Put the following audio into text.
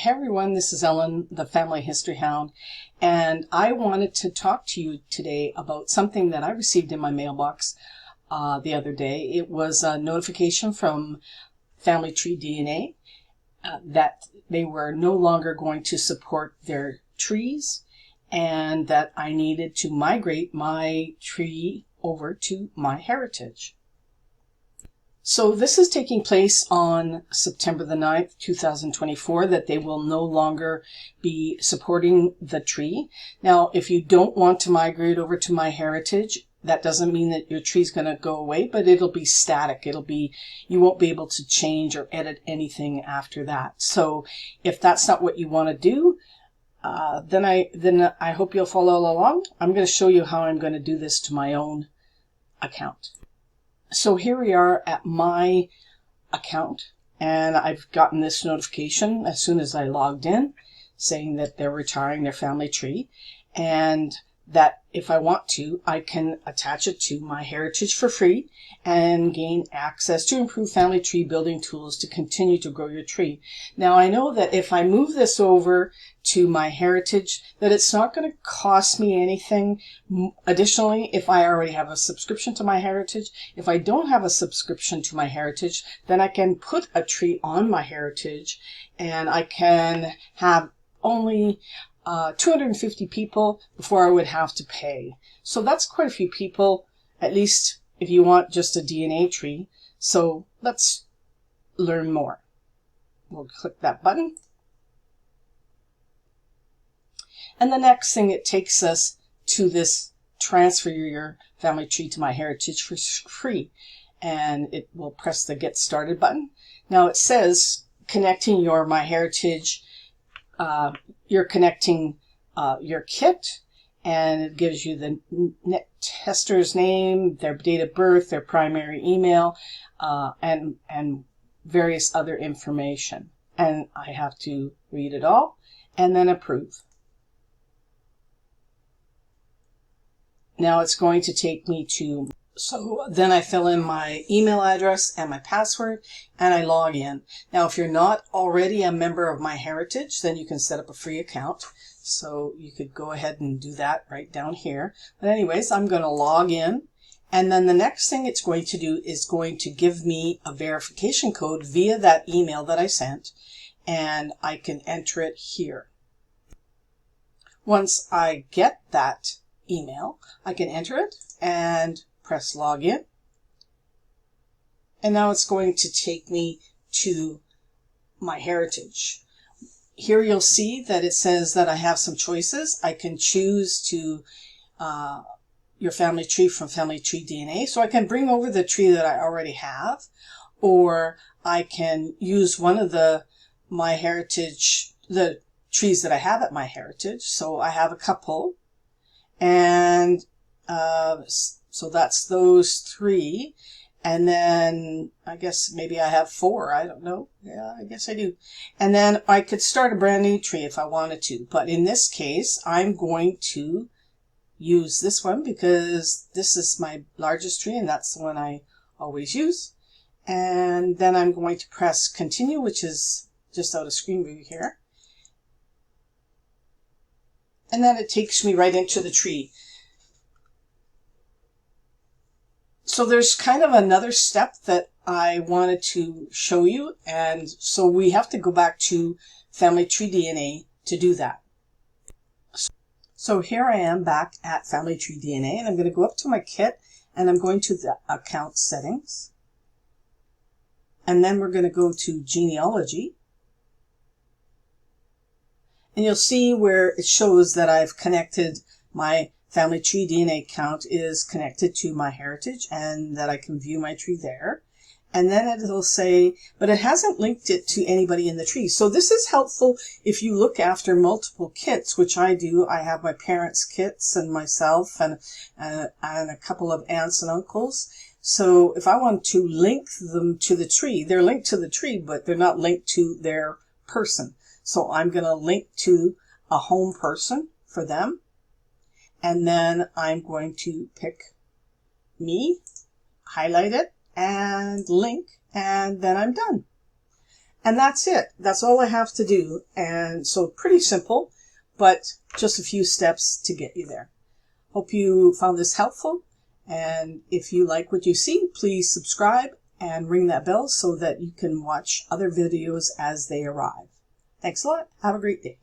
Hey everyone, this is Ellen, the Family History Hound, and I wanted to talk to you today about something that I received in my mailbox the other day. It was a notification from FTDNA that they were no longer going to support their trees and that I needed to migrate my tree over to MyHeritage. So this is taking place on September the 9th, 2024, that they will no longer be supporting the tree. Now, if you don't want to migrate over to MyHeritage, that doesn't mean that your tree is going to go away, but it'll be static. You won't be able to change or edit anything after that. So if that's not what you want to do, then I hope you'll follow along. I'm going to show you how I'm going to do this to my own account. So here we are at my account, and I've gotten this notification as soon as I logged in saying that they're retiring their family tree, and that if I want to, I can attach it to MyHeritage for free and gain access to improved family tree building tools to continue to grow your tree. Now, I know that if I move this over to MyHeritage, that it's not going to cost me anything additionally if I already have a subscription to MyHeritage. If I don't have a subscription to MyHeritage, then I can put a tree on MyHeritage, and I can have only 250 people before I would have to pay. So that's quite a few people, at least if you want just a DNA tree. So let's learn more. We'll click that button. And the next thing, it takes us to this transfer your family tree to MyHeritage for free. And it will press the Get Started button. Now it says connecting your MyHeritage, you're connecting your kit, and it gives you the net tester's name, their date of birth, their primary email, and various other information. And I have to read it all and then approve. Now it's going to take me to, so then I fill in my email address and my password, and I log in. Now, if you're not already a member of MyHeritage, then you can set up a free account. So you could go ahead and do that right down here. But anyways, I'm going to log in. And then the next thing it's going to do is going to give me a verification code via that email that I sent. And I can enter it here. Once I get that email, I can enter it and press login. And now it's going to take me to MyHeritage. Here you'll see that it says that I have some choices. I can choose to your family tree from FTDNA. So I can bring over the tree that I already have, or I can use one of the MyHeritage, the trees that I have at MyHeritage. So I have a couple. And so that's those three. And then I guess maybe I have four. I don't know. Yeah, I guess I do. And then I could start a brand new tree if I wanted to. But in this case, I'm going to use this one because this is my largest tree and that's the one I always use. And then I'm going to press continue, which is just out of screen view here. And then it takes me right into the tree. So there's kind of another step that I wanted to show you. And so we have to go back to FTDNA to do that. So here I am back at FTDNA, and I'm going to go up to my kit and I'm going to the account settings. And then we're going to go to genealogy. And you'll see where it shows that I've connected my FTDNA account is connected to MyHeritage and that I can view my tree there. And then it'll say, but it hasn't linked it to anybody in the tree. So this is helpful if you look after multiple kits, which I do. I have my parents' kits and myself and a couple of aunts and uncles. So if I want to link them to the tree, they're linked to the tree, but they're not linked to their person. So I'm going to link to a home person for them. And then I'm going to pick me, highlight it, and link, and then I'm done. And that's it. That's all I have to do. And so pretty simple, but just a few steps to get you there. Hope you found this helpful. And if you like what you see, please subscribe and ring that bell so that you can watch other videos as they arrive. Thanks a lot. Have a great day.